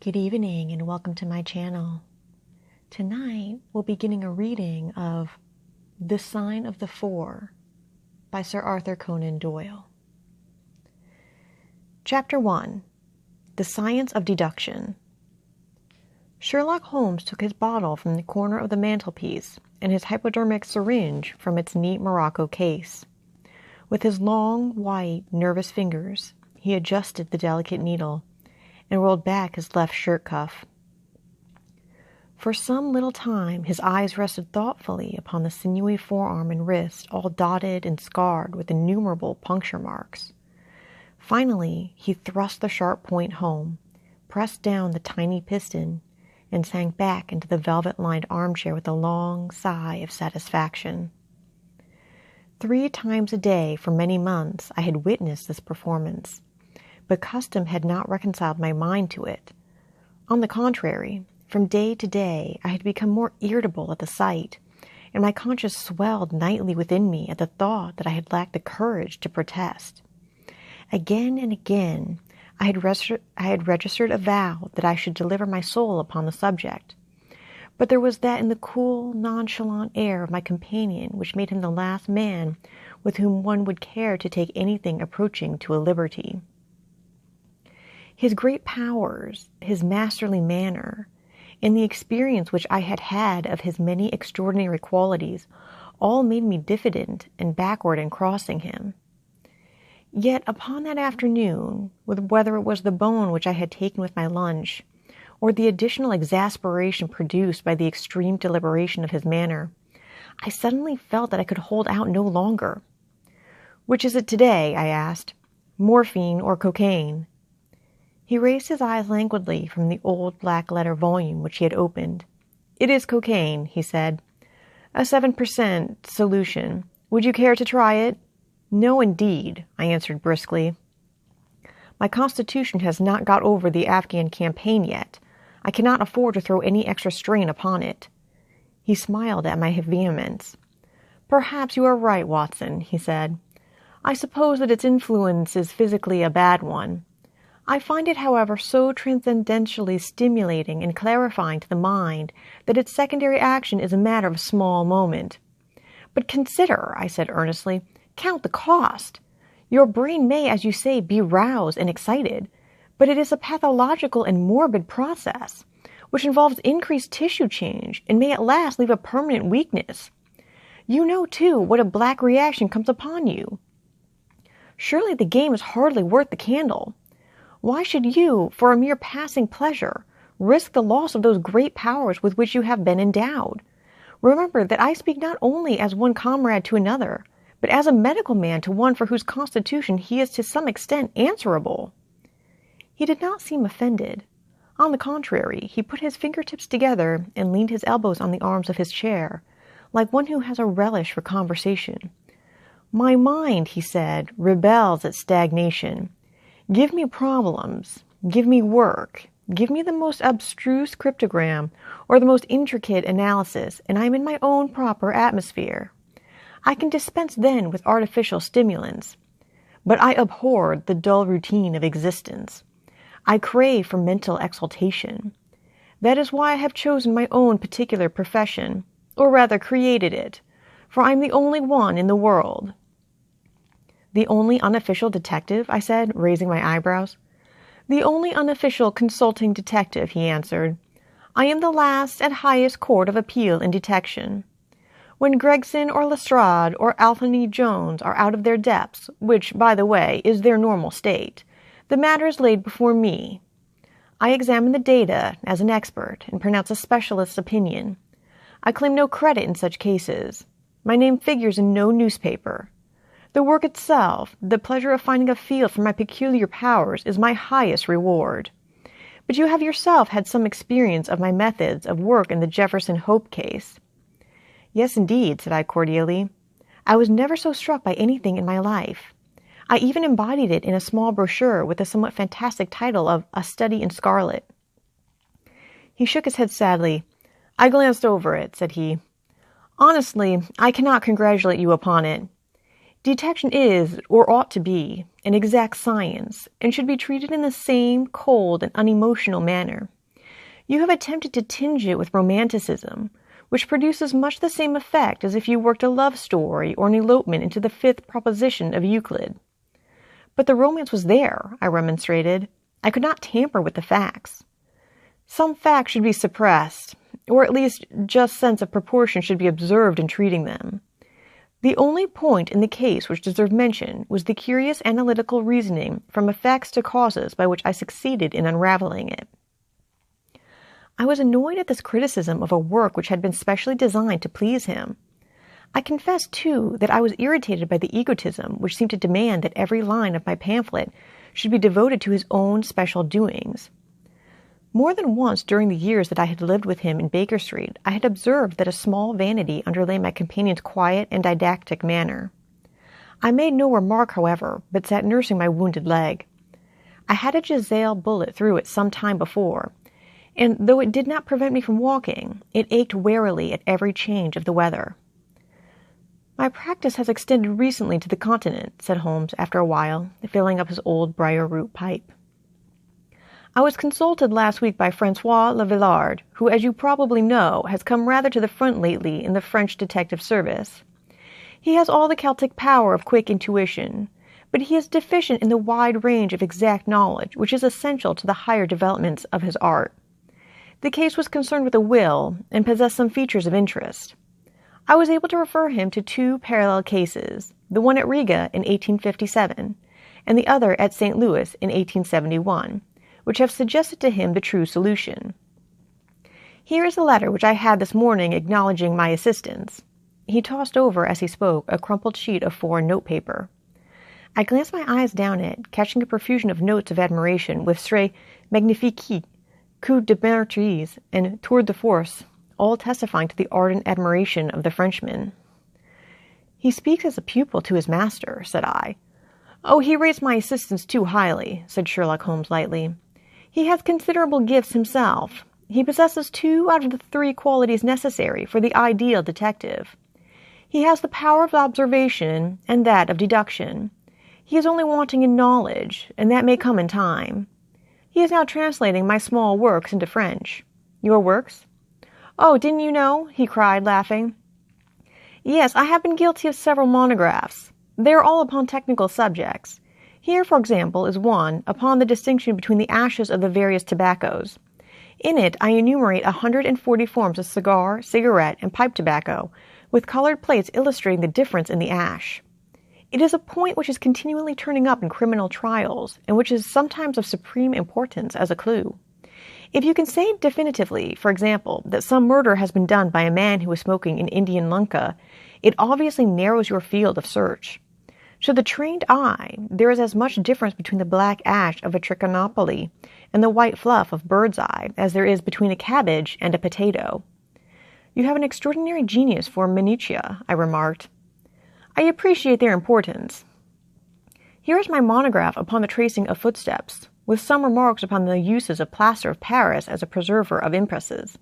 Good evening and welcome to my channel. Tonight we'll be getting a reading of The Sign of the Four by Sir Arthur Conan Doyle. Chapter 1. The Science of Deduction. Sherlock Holmes took his bottle from the corner of the mantelpiece and his hypodermic syringe from its neat morocco case. With his long, white, nervous fingers, he adjusted the delicate needle and rolled back his left shirt cuff. For some little time his eyes rested thoughtfully upon the sinewy forearm and wrist, all dotted and scarred with innumerable puncture marks. Finally he thrust the sharp point home, pressed down the tiny piston, and sank back into the velvet-lined armchair with a long sigh of satisfaction. 3 times a day for many months I had witnessed this performance, but custom had not reconciled my mind to it. On the contrary, from day to day I had become more irritable at the sight, and my conscience swelled nightly within me at the thought that I had lacked the courage to protest. Again and again I had registered a vow that I should deliver my soul upon the subject, but there was that in the cool, nonchalant air of my companion which made him the last man with whom one would care to take anything approaching to a liberty. His great powers, his masterly manner, and the experience which I had had of his many extraordinary qualities all made me diffident and backward in crossing him. Yet upon that afternoon, whether it was the bone which I had taken with my lunch, or the additional exasperation produced by the extreme deliberation of his manner, I suddenly felt that I could hold out no longer. "Which is it today?" I asked. "Morphine or cocaine?" He raised his eyes languidly from the old black-letter volume which he had opened. "It is cocaine," he said. "A 7% solution. Would you care to try it?" "No, indeed," I answered briskly. "My constitution has not got over the Afghan campaign yet. I cannot afford to throw any extra strain upon it." He smiled at my vehemence. "Perhaps you are right, Watson," he said. "I suppose that its influence is physically a bad one. I find it, however, so transcendentally stimulating and clarifying to the mind that its secondary action is a matter of small moment." "But consider," I said earnestly, "count the cost. Your brain may, as you say, be roused and excited, but it is a pathological and morbid process, which involves increased tissue change and may at last leave a permanent weakness. You know, too, what a black reaction comes upon you. Surely the game is hardly worth the candle. Why should you, for a mere passing pleasure, risk the loss of those great powers with which you have been endowed? Remember that I speak not only as one comrade to another, but as a medical man to one for whose constitution he is to some extent answerable." He did not seem offended. On the contrary, he put his fingertips together and leaned his elbows on the arms of his chair, like one who has a relish for conversation. "My mind," he said, "rebels at stagnation. Give me problems, give me work, give me the most abstruse cryptogram or the most intricate analysis, and I am in my own proper atmosphere. I can dispense then with artificial stimulants. But I abhor the dull routine of existence. I crave for mental exaltation. That is why I have chosen my own particular profession, or rather created it, for I am the only one in the world." "The only unofficial detective?" I said, raising my eyebrows. "The only unofficial consulting detective," he answered. "I am the last and highest court of appeal in detection. When Gregson or Lestrade or Anthony Jones are out of their depths, which, by the way, is their normal state, the matter is laid before me. I examine the data as an expert and pronounce a specialist's opinion. I claim no credit in such cases. My name figures in no newspaper. The work itself, the pleasure of finding a field for my peculiar powers, is my highest reward. But you have yourself had some experience of my methods of work in the Jefferson Hope case." "Yes, indeed," said I cordially. "I was never so struck by anything in my life. I even embodied it in a small brochure with the somewhat fantastic title of A Study in Scarlet." He shook his head sadly. "I glanced over it," said he. "Honestly, I cannot congratulate you upon it. Detection is, or ought to be, an exact science, and should be treated in the same cold and unemotional manner. You have attempted to tinge it with romanticism, which produces much the same effect as if you worked a love story or an elopement into the fifth proposition of Euclid. But the romance was there, I remonstrated. I could not tamper with the facts. Some facts should be suppressed, or at least just sense of proportion should be observed in treating them. The only point in the case which deserved mention was the curious analytical reasoning from effects to causes by which I succeeded in unraveling it. I was annoyed at this criticism of a work which had been specially designed to please him. I confess, too, that I was irritated by the egotism which seemed to demand that every line of my pamphlet should be devoted to his own special doings. More than once during the years that I had lived with him in Baker Street, I had observed that a small vanity underlay my companion's quiet and didactic manner. I made no remark, however, but sat nursing my wounded leg. I had a Giselle bullet through it some time before, and though it did not prevent me from walking, it ached wearily at every change of the weather. "My practice has extended recently to the Continent," said Holmes after a while, filling up his old briar-root pipe. "I was consulted last week by Francois Le Villard, who, as you probably know, has come rather to the front lately in the French detective service. He has all the Celtic power of quick intuition, but he is deficient in the wide range of exact knowledge which is essential to the higher developments of his art. The case was concerned with a will, and possessed some features of interest. I was able to refer him to two parallel cases, the one at Riga in 1857, and the other at St. Louis in 1871, which have suggested to him the true solution. Here is a letter which I had this morning acknowledging my assistance." He tossed over, as he spoke, a crumpled sheet of foreign notepaper. I glanced my eyes down it, catching a profusion of notes of admiration with Très Magnifique, Coup de Meurtriers, and Tour de Force, all testifying to the ardent admiration of the Frenchman. "He speaks as a pupil to his master," said I. "Oh, he rates my assistance too highly," said Sherlock Holmes lightly. "He has considerable gifts himself. He possesses 2 out of the 3 qualities necessary for the ideal detective. He has the power of observation and that of deduction. He is only wanting in knowledge, and that may come in time. He is now translating my small works into French." "Your works?" "Oh, didn't you know?" he cried, laughing. "Yes, I have been guilty of several monographs. They are all upon technical subjects. Here, for example, is one upon the distinction between the ashes of the various tobaccos. In it I enumerate 140 forms of cigar, cigarette, and pipe tobacco, with colored plates illustrating the difference in the ash. It is a point which is continually turning up in criminal trials, and which is sometimes of supreme importance as a clue. If you can say definitively, for example, that some murder has been done by a man who was smoking an Indian lunka, it obviously narrows your field of search. To the trained eye, there is as much difference between the black ash of a trichinopoly and the white fluff of bird's eye as there is between a cabbage and a potato." "You have an extraordinary genius for minutiae," I remarked. "I appreciate their importance. Here is my monograph upon the tracing of footsteps, with some remarks upon the uses of plaster of Paris as a preserver of impresses.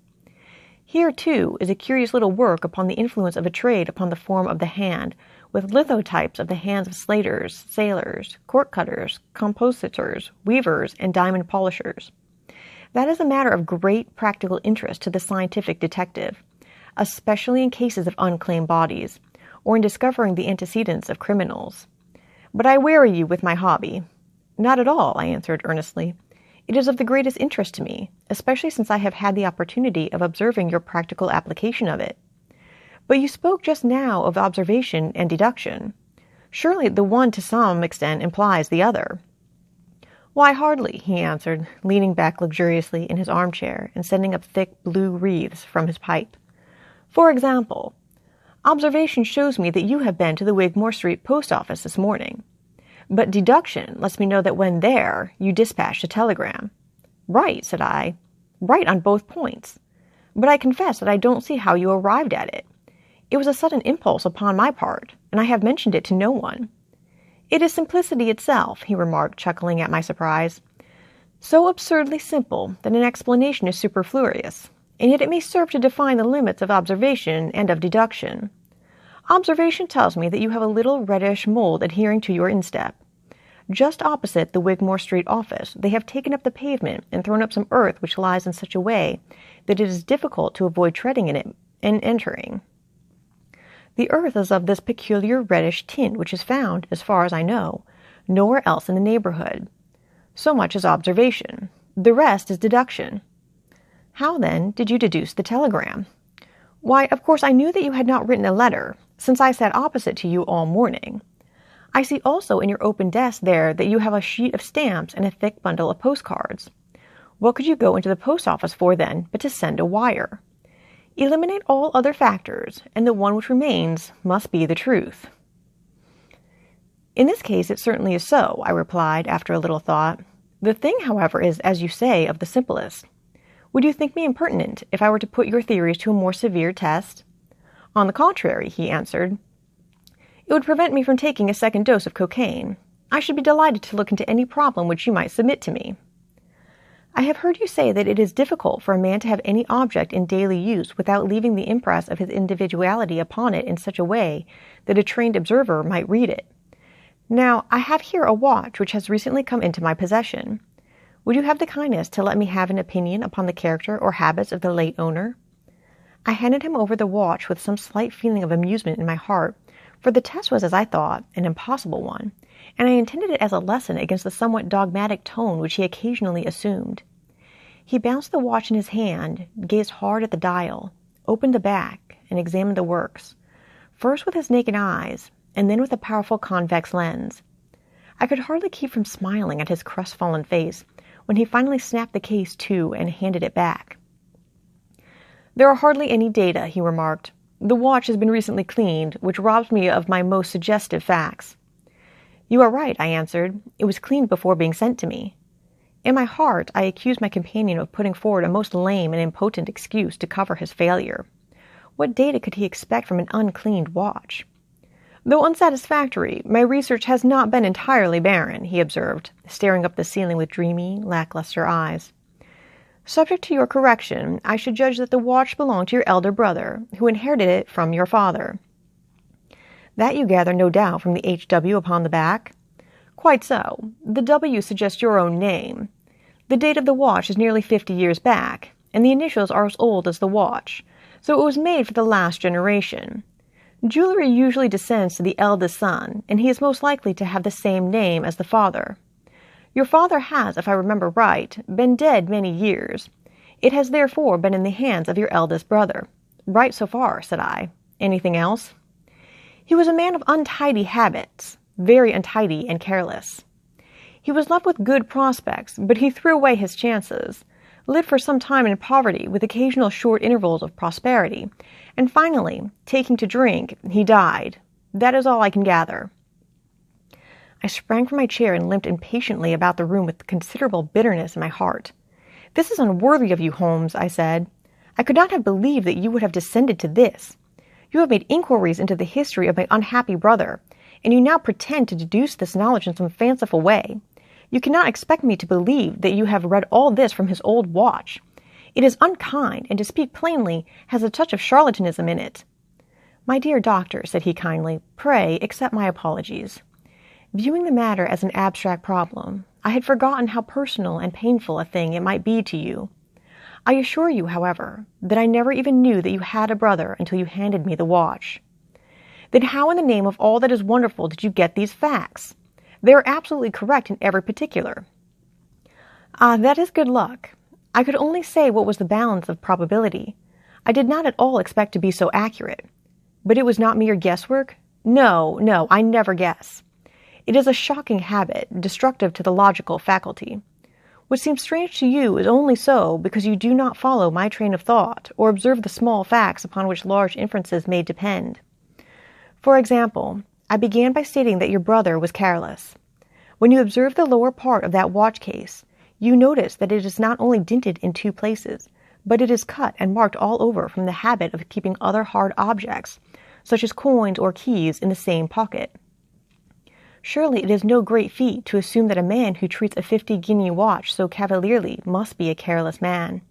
Here, too, is a curious little work upon the influence of a trade upon the form of the hand, with lithotypes of the hands of slaters, sailors, cork cutters, compositors, weavers, and diamond polishers. That is a matter of great practical interest to the scientific detective, especially in cases of unclaimed bodies, or in discovering the antecedents of criminals. But I weary you with my hobby." "Not at all," I answered earnestly. "It is of the greatest interest to me, especially since I have had the opportunity of observing your practical application of it. But you spoke just now of observation and deduction. Surely the one to some extent implies the other." "Why, hardly," he answered, leaning back luxuriously in his armchair and sending up thick blue wreaths from his pipe. "For example, observation shows me that you have been to the Wigmore Street post office this morning. But deduction lets me know that when there, you dispatched a telegram." "Right," said I. "Right on both points. But I confess that I don't see how you arrived at it. It was a sudden impulse upon my part, and I have mentioned it to no one." "It is simplicity itself," he remarked, chuckling at my surprise. "So absurdly simple that an explanation is superfluous, and yet it may serve to define the limits of observation and of deduction. Observation tells me that you have a little reddish mold adhering to your instep. Just opposite the Wigmore Street office, they have taken up the pavement and thrown up some earth which lies in such a way that it is difficult to avoid treading in it and entering. The earth is of this peculiar reddish tint which is found, as far as I know, nowhere else in the neighborhood. So much is observation. The rest is deduction. How, then, did you deduce the telegram? Why, of course I knew that you had not written a letter, since I sat opposite to you all morning. I see also in your open desk there that you have a sheet of stamps and a thick bundle of postcards. What could you go into the post office for, then, but to send a wire? Eliminate all other factors, and the one which remains must be the truth. In this case it certainly is so, I replied after a little thought. The thing, however, is, as you say, of the simplest. Would you think me impertinent if I were to put your theories to a more severe test? On the contrary, he answered. It would prevent me from taking a second dose of cocaine. I should be delighted to look into any problem which you might submit to me. I have heard you say that it is difficult for a man to have any object in daily use without leaving the impress of his individuality upon it in such a way that a trained observer might read it. Now, I have here a watch which has recently come into my possession. Would you have the kindness to let me have an opinion upon the character or habits of the late owner? I handed him over the watch with some slight feeling of amusement in my heart, for the test was, as I thought, an impossible one, and I intended it as a lesson against the somewhat dogmatic tone which he occasionally assumed. He bounced the watch in his hand, gazed hard at the dial, opened the back, and examined the works, first with his naked eyes, and then with a powerful convex lens. I could hardly keep from smiling at his crestfallen face when he finally snapped the case to and handed it back. There are hardly any data, he remarked. The watch has been recently cleaned, which robs me of my most suggestive facts. You are right, I answered. It was cleaned before being sent to me. In my heart, I accused my companion of putting forward a most lame and impotent excuse to cover his failure. What data could he expect from an uncleaned watch? Though unsatisfactory, my research has not been entirely barren, he observed, staring up the ceiling with dreamy, lackluster eyes. Subject to your correction, I should judge that the watch belonged to your elder brother, who inherited it from your father. That you gather, no doubt, from the H.W. upon the back? Quite so. The W suggests your own name. The date of the watch is nearly 50 years back, and the initials are as old as the watch, so it was made for the last generation. Jewelry usually descends to the eldest son, and he is most likely to have the same name as the father. Your father has, if I remember right, been dead many years. It has therefore been in the hands of your eldest brother. Right so far, said I. Anything else? He was a man of untidy habits, very untidy and careless. He was left with good prospects, but he threw away his chances, lived for some time in poverty with occasional short intervals of prosperity, and finally, taking to drink, he died. That is all I can gather. I sprang from my chair and limped impatiently about the room with considerable bitterness in my heart. This is unworthy of you, Holmes, I said. I could not have believed that you would have descended to this. You have made inquiries into the history of my unhappy brother, and you now pretend to deduce this knowledge in some fanciful way. You cannot expect me to believe that you have read all this from his old watch. It is unkind, and to speak plainly, has a touch of charlatanism in it. My dear doctor, said he kindly, pray accept my apologies. Viewing the matter as an abstract problem, I had forgotten how personal and painful a thing it might be to you. I assure you, however, that I never even knew that you had a brother until you handed me the watch. Then how in the name of all that is wonderful did you get these facts? They are absolutely correct in every particular. Ah, that is good luck. I could only say what was the balance of probability. I did not at all expect to be so accurate. But it was not mere guesswork? No, I never guess. It is a shocking habit, destructive to the logical faculty. What seems strange to you is only so because you do not follow my train of thought or observe the small facts upon which large inferences may depend. For example, I began by stating that your brother was careless. When you observe the lower part of that watch case, you notice that it is not only dinted in 2 places, but it is cut and marked all over from the habit of keeping other hard objects, such as coins or keys, in the same pocket. Surely it is no great feat to assume that a man who treats a 50-guinea watch so cavalierly must be a careless man.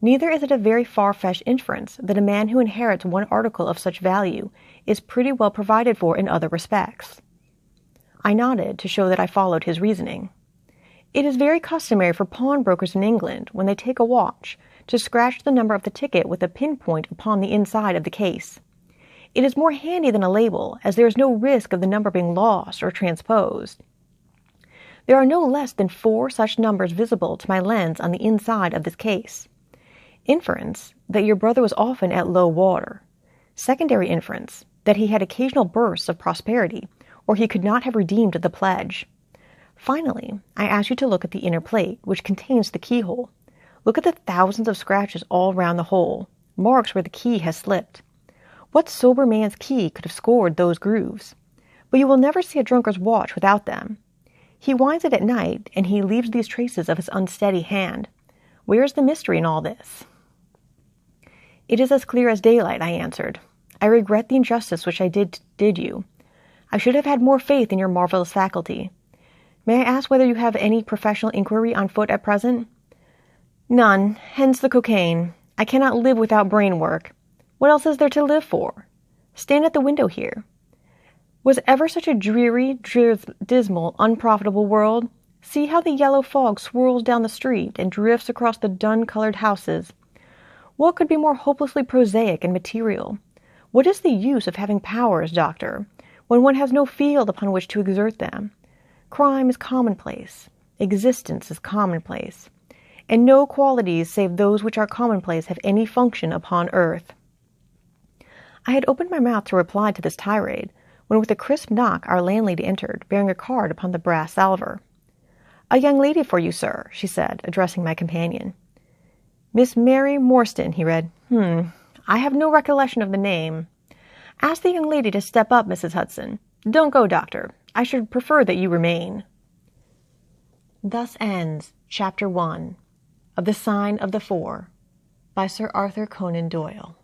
Neither is it a very far-fetched inference that a man who inherits one article of such value is pretty well provided for in other respects. I nodded to show that I followed his reasoning. It is very customary for pawnbrokers in England, when they take a watch, to scratch the number of the ticket with a pinpoint upon the inside of the case. It is more handy than a label, as there is no risk of the number being lost or transposed. There are no less than 4 such numbers visible to my lens on the inside of this case. Inference, that your brother was often at low water. Secondary inference, that he had occasional bursts of prosperity, or he could not have redeemed the pledge. Finally, I ask you to look at the inner plate, which contains the keyhole. Look at the thousands of scratches all round the hole, marks where the key has slipped. What sober man's key could have scored those grooves? But you will never see a drunkard's watch without them. He winds it at night, and he leaves these traces of his unsteady hand. Where is the mystery in all this? It is as clear as daylight, I answered. I regret the injustice which I did you. I should have had more faith in your marvelous faculty. May I ask whether you have any professional inquiry on foot at present? None, hence the cocaine. I cannot live without brain work. What else is there to live for? Stand at the window here. Was ever such a dreary, dismal, unprofitable world? See how the yellow fog swirls down the street and drifts across the dun-colored houses. What could be more hopelessly prosaic and material? What is the use of having powers, doctor, when one has no field upon which to exert them? Crime is commonplace. Existence is commonplace. And no qualities save those which are commonplace have any function upon earth. I had opened my mouth to reply to this tirade, when with a crisp knock our landlady entered, bearing a card upon the brass salver. "A young lady for you, sir," she said, addressing my companion. "Miss Mary Morstan," he read. I have no recollection of the name. Ask the young lady to step up, Mrs. Hudson. Don't go, doctor. I should prefer that you remain." Thus ends Chapter 1 of The Sign of the Four by Sir Arthur Conan Doyle.